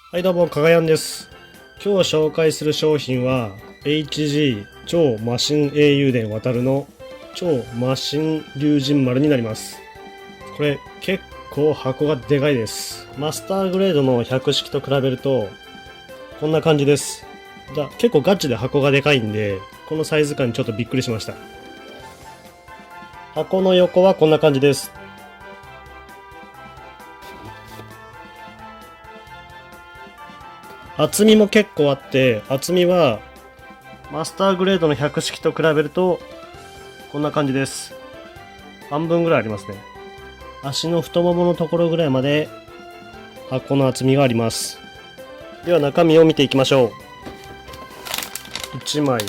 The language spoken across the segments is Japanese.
はいどうも、かがやんです。今日紹介する商品は HG 超マシン英雄伝渡るの超マシン龍神丸になります。これ結構箱がでかいです。マスターグレードの100式と比べるとこんな感じです。結構ガチで箱がでかいんで、このサイズ感にちょっとびっくりしました。箱の横はこんな感じです。厚みも結構あって、厚みはマスターグレードの100式と比べるとこんな感じです。半分ぐらいありますね。足の太もものところぐらいまで箱の厚みがあります。では中身を見ていきましょう。1枚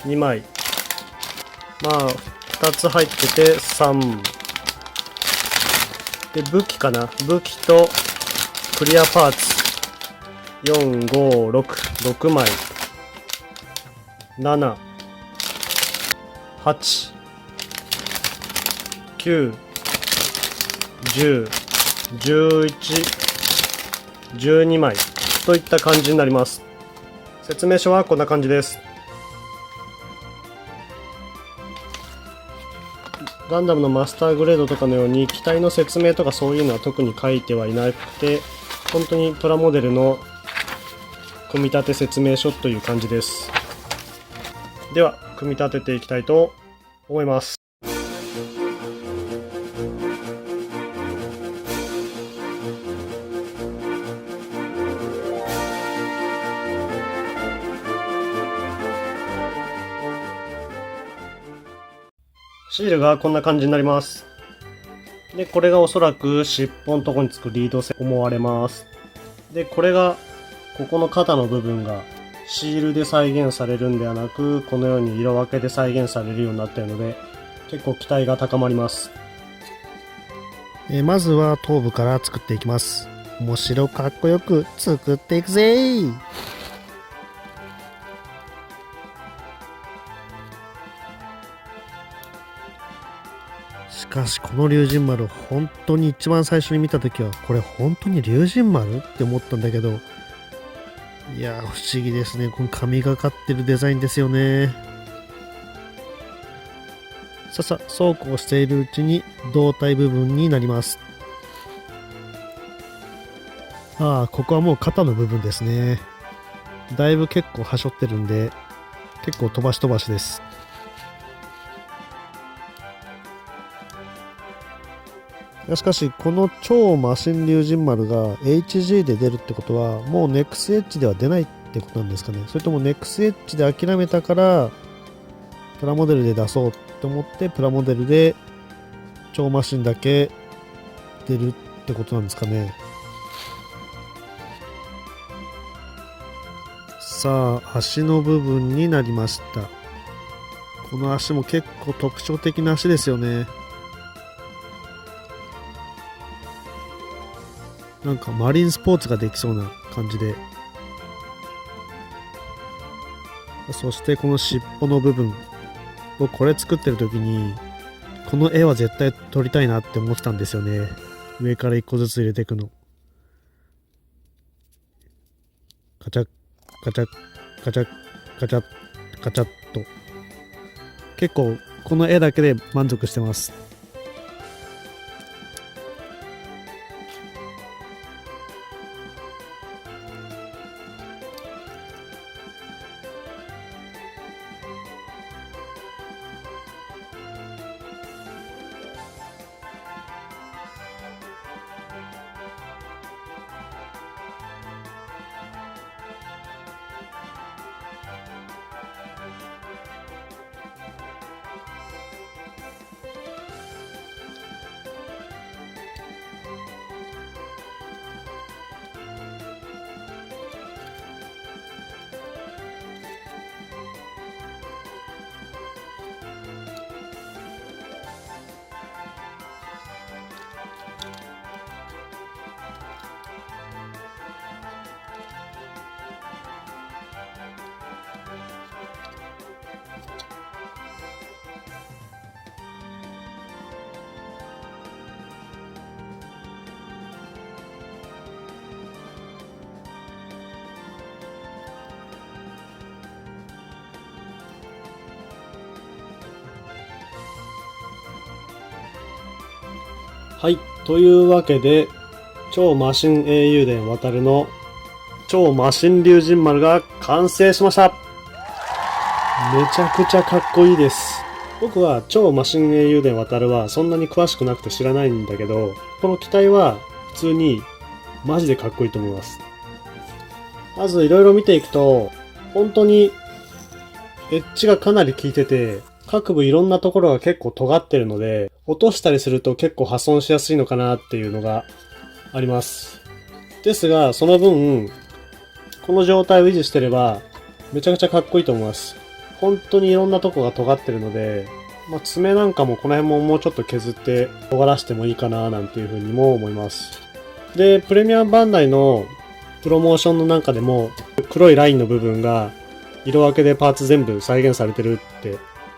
2枚、まあ2つ入ってて3で、武器かな、武器とクリアパーツ456枚、7、8、9、10、11、12枚といった感じになります。説明書はこんな感じです。ガンダムのマスターグレードとかのように機体の説明とかそういうのは特に書いてはいなくて、本当にプラモデルの組み立て説明書という感じです。では組み立てていきたいと思います。シールがこんな感じになります。で、これがおそらく尻尾のとこにつくリード線と思われます。で、これがここの肩の部分がシールで再現されるんではなく、このように色分けで再現されるようになっているので、結構期待が高まります。まずは頭部から作っていきます。面白かっこよく作っていくぜ。しかしこの龍神丸、本当に一番最初に見た時はこれ本当に龍神丸って思ったんだけど、いやー不思議ですね。この神がかってるデザインですよね。そうこうしているうちに胴体部分になります。ここはもう肩の部分ですね。だいぶ結構はしょってるんで、結構飛ばし飛ばしです。しかしこの超マシン龍神丸が HG で出るってことはもう NEXH では出ないってことなんですかね。それとも NEXH で諦めたからプラモデルで出そうと思ってプラモデルで超マシンだけ出るってことなんですかね。さあ足の部分になりました。この足も結構特徴的な足ですよね。なんかマリンスポーツができそうな感じで、そしてこの尻尾の部分、僕これ作ってる時にこの絵は絶対撮りたいなって思ってたんですよね。上から一個ずつ入れていくの。カチャッカチャッカチャッカチャッカチャッと、結構この絵だけで満足してます。はい。というわけで、超マシン英雄伝渡るの超マシン龍神丸が完成しました。めちゃくちゃかっこいいです。僕は超マシン英雄伝渡るはそんなに詳しくなくて知らないんだけど、この機体は普通にマジでかっこいいと思います。まずいろいろ見ていくと、本当にエッジがかなり効いてて、各部いろんなところが結構尖ってるので、落としたりすると結構破損しやすいのかなっていうのがあります。ですが、その分、この状態を維持してれば、めちゃくちゃかっこいいと思います。本当にいろんなとこが尖ってるので、爪なんかもこの辺ももうちょっと削って尖らしてもいいかななんていうふうにも思います。で、プレミアムバンダイのプロモーションの中でも、黒いラインの部分が色分けでパーツ全部再現されてるって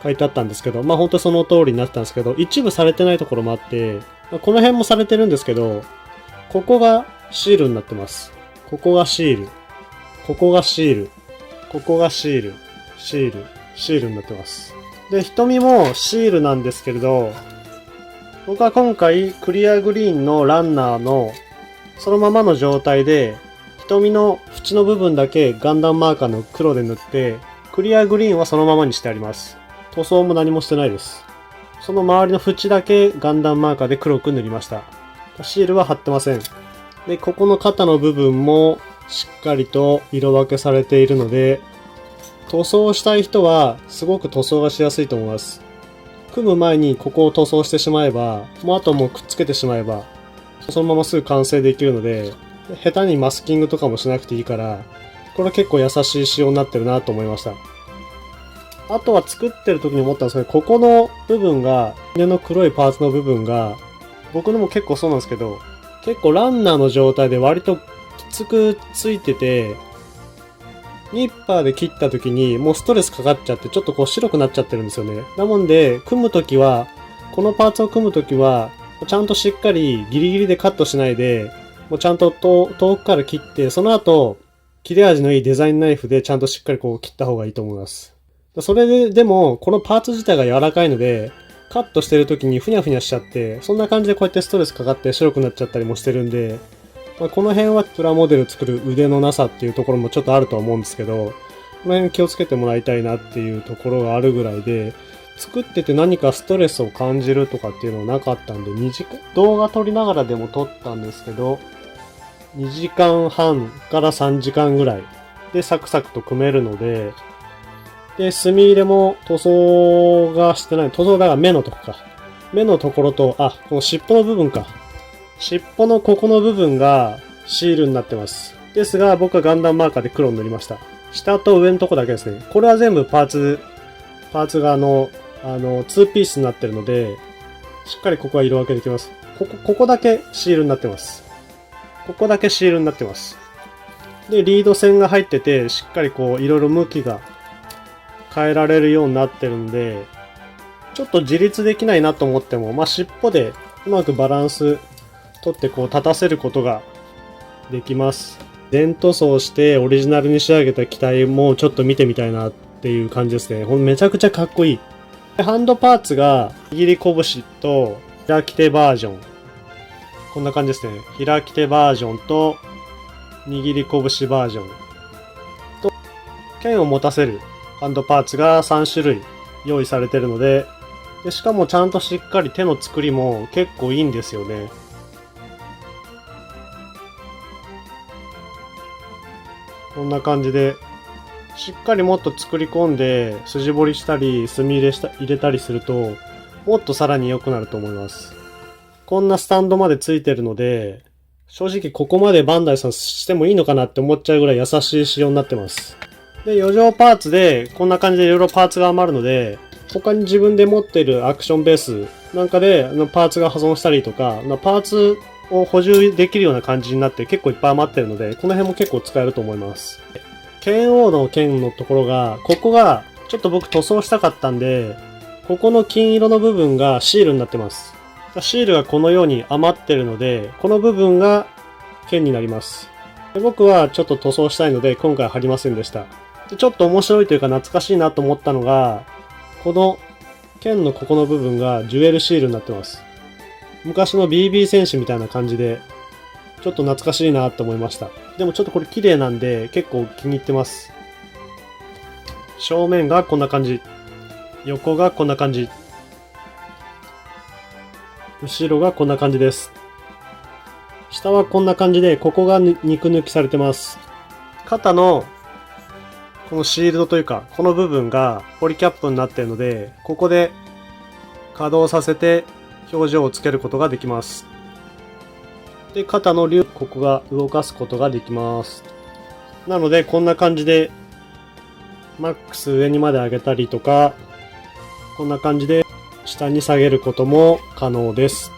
書いてあったんですけど、本当その通りになってたんですけど、一部されてないところもあって、この辺もされてるんですけど、ここがシールになってます。ここがシール。ここがシール。ここがシール。シール。シールになってます。で、瞳もシールなんですけれど、僕は今回クリアグリーンのランナーのそのままの状態で、瞳の縁の部分だけガンダムマーカーの黒で塗って、クリアグリーンはそのままにしてあります。塗装も何もしてないです。その周りの縁だけガンダムマーカーで黒く塗りました。シールは貼ってません。で、ここの肩の部分もしっかりと色分けされているので、塗装したい人はすごく塗装がしやすいと思います。組む前にここを塗装してしまえば、もうあともうくっつけてしまえば、そのまますぐ完成できるので、下手にマスキングとかもしなくていいから、これ結構優しい仕様になってるなと思いました。あとは作ってる時に思ったんですけど、ここの部分が、骨の黒いパーツの部分が、僕のも結構そうなんですけど、結構ランナーの状態で割ときつくついてて、ニッパーで切った時にもうストレスかかっちゃってちょっとこう白くなっちゃってるんですよね。なもんで、組む時は、このパーツを組む時は、ちゃんとしっかりギリギリでカットしないで、もうちゃんと遠くから切って、その後、切れ味のいいデザインナイフでちゃんとしっかりこう切った方がいいと思います。それでも、このパーツ自体が柔らかいので、カットしてる時にふにゃふにゃしちゃって、そんな感じでこうやってストレスかかって白くなっちゃったりもしてるんで、この辺はプラモデル作る腕のなさっていうところもちょっとあるとは思うんですけど、この辺気をつけてもらいたいなっていうところがあるぐらいで、作ってて何かストレスを感じるとかっていうのはなかったんで、動画撮りながらでも撮ったんですけど、2時間半から3時間ぐらいでサクサクと組めるので、で、墨入れも塗装がしてない。塗装だから目のとこか。目のところと、この尻尾の部分か。尻尾のここの部分がシールになってます。ですが、僕はガンダムマーカーで黒に塗りました。下と上のとこだけですね。これは全部パーツが2ピースになってるので、しっかりここは色分けできます。ここだけシールになってます。ここだけシールになってます。で、リード線が入ってて、しっかりこう、いろいろ向きが変えられるようになってるんで、ちょっと自立できないなと思っても、尻尾でうまくバランス取ってこう立たせることができます。全塗装してオリジナルに仕上げた機体もちょっと見てみたいなっていう感じですね。めちゃくちゃかっこいい。ハンドパーツが握り拳と開き手バージョン。こんな感じですね。開き手バージョンと握り拳バージョンと剣を持たせるハンドパーツが3種類用意されてるので、しかもちゃんとしっかり手の作りも結構いいんですよね。こんな感じで、しっかりもっと作り込んで、筋彫りしたり、墨入れたりすると、もっとさらに良くなると思います。こんなスタンドまでついてるので、正直ここまでバンダイさんしてもいいのかなって思っちゃうぐらい優しい仕様になってます。で、余剰パーツで、こんな感じでいろいろパーツが余るので、他に自分で持っているアクションベースなんかで、パーツが破損したりとか、パーツを補充できるような感じになって結構いっぱい余ってるので、この辺も結構使えると思います。剣王の剣のところが、ここがちょっと僕塗装したかったんで、ここの金色の部分がシールになってます。シールがこのように余ってるので、この部分が剣になります。で僕はちょっと塗装したいので、今回貼りませんでした。でちょっと面白いというか懐かしいなと思ったのが、この剣のここの部分がジュエルシールになってます。昔の BB 戦士みたいな感じで、ちょっと懐かしいなって思いました。でもちょっとこれ綺麗なんで結構気に入ってます。正面がこんな感じ。横がこんな感じ。後ろがこんな感じです。下はこんな感じで、ここが肉抜きされてます。肩のこのシールドというか、この部分がポリキャップになっているので、ここで稼働させて表情をつけることができます。で、肩の竜、ここが動かすことができます。なので、こんな感じで、マックス上にまで上げたりとか、こんな感じで下に下げることも可能です。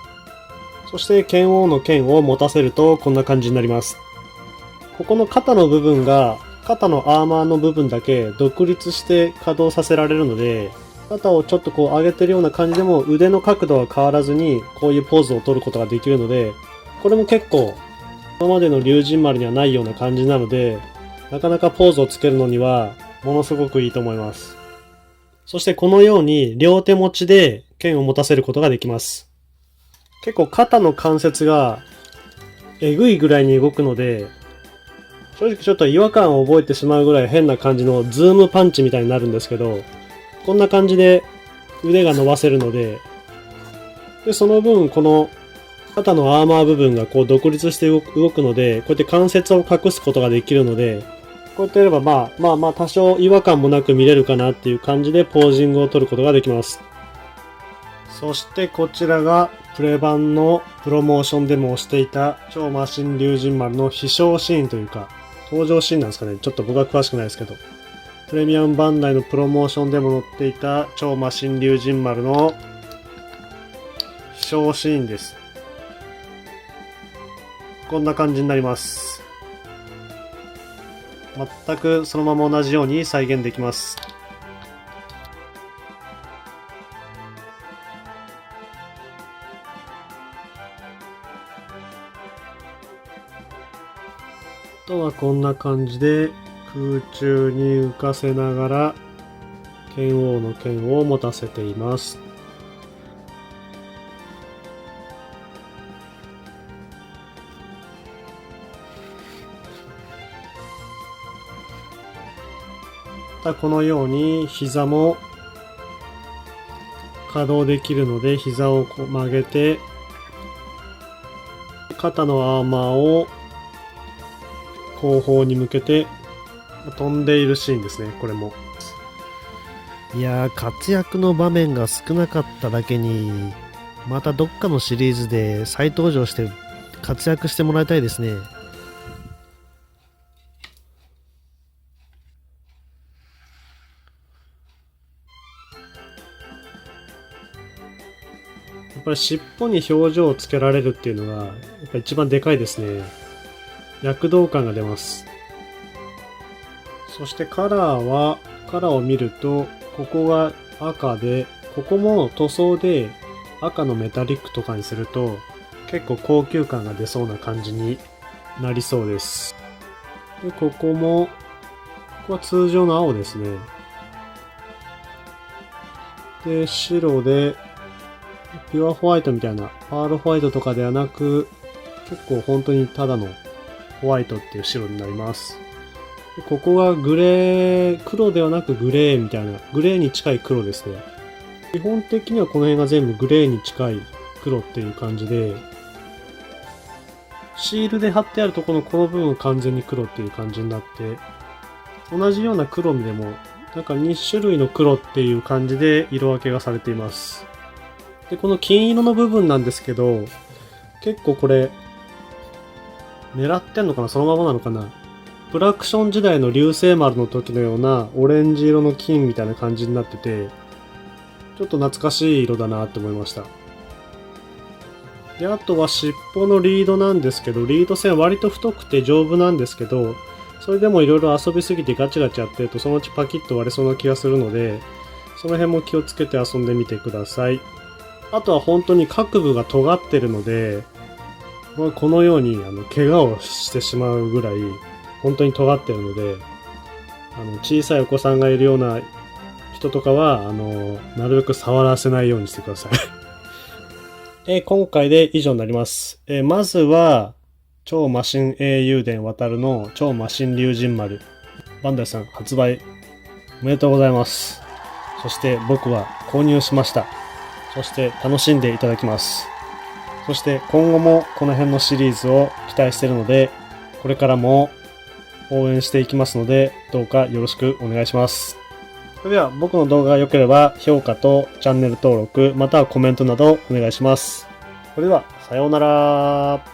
そして、剣王の剣を持たせると、こんな感じになります。ここの肩の部分が、肩のアーマーの部分だけ独立して稼働させられるので、肩をちょっとこう上げてるような感じでも腕の角度は変わらずにこういうポーズを取ることができるので、これも結構今までの龍神丸にはないような感じなので、なかなかポーズをつけるのにはものすごくいいと思います。そしてこのように両手持ちで剣を持たせることができます。結構肩の関節がえぐいぐらいに動くので、正直ちょっと違和感を覚えてしまうぐらい変な感じのズームパンチみたいになるんですけど、こんな感じで腕が伸ばせるので、その分この肩のアーマー部分がこう独立して動くので、こうやって関節を隠すことができるので、こうやってやればまあ多少違和感もなく見れるかなっていう感じでポージングを取ることができます。そしてこちらがプレ版のプロモーションでもしていた超魔神龍神丸の飛翔シーンというか、登場シーンなんですかね。ちょっと僕は詳しくないですけど。プレミアムバンダイのプロモーションでも載っていた超魔神龍神丸の飛翔シーンです。こんな感じになります。全くそのまま同じように再現できます。あとはこんな感じで空中に浮かせながら剣王の剣を持たせています。またこのように膝も稼働できるので、膝をこう曲げて肩のアーマーを後方に向けて飛んでいるシーンですね。これもいやー、活躍の場面が少なかっただけに、またどっかのシリーズで再登場して活躍してもらいたいですね。やっぱり尻尾に表情をつけられるっていうのがやっぱ一番でかいですね。躍動感が出ます。そしてカラーを見ると、ここが赤で、ここも塗装で赤のメタリックとかにすると結構高級感が出そうな感じになりそうです。で、ここは通常の青ですね。で、白でピュアホワイトみたいな、パールホワイトとかではなく、結構本当にただのホワイトっていう白になります。で、ここがグレー、黒ではなくグレーみたいな、グレーに近い黒ですね。基本的にはこの辺が全部グレーに近い黒っていう感じで、シールで貼ってあるところのこの部分完全に黒っていう感じになって、同じような黒でも、なんか2種類の黒っていう感じで色分けがされています。で、この金色の部分なんですけど、結構これ、狙ってんのかな、そのままなのかな。プラクション時代の流星丸の時のようなオレンジ色の金みたいな感じになってて、ちょっと懐かしい色だなって思いました。で、あとは尻尾のリードなんですけど、リード線割と太くて丈夫なんですけど、それでもいろいろ遊びすぎてガチガチやってるとそのうちパキッと割れそうな気がするので、その辺も気をつけて遊んでみてください。あとは本当に各部が尖ってるので、このように怪我をしてしまうぐらい本当に尖ってるので、小さいお子さんがいるような人とかはなるべく触らせないようにしてください。今回で以上になります。まずは、超魔神英雄伝渡るの超魔神龍神丸。バンダイさん発売おめでとうございます。そして僕は購入しました。そして楽しんでいただきます。そして今後もこの辺のシリーズを期待しているので、これからも応援していきますので、どうかよろしくお願いします。それでは僕の動画が良ければ評価とチャンネル登録、またはコメントなどお願いします。それでは、さようなら。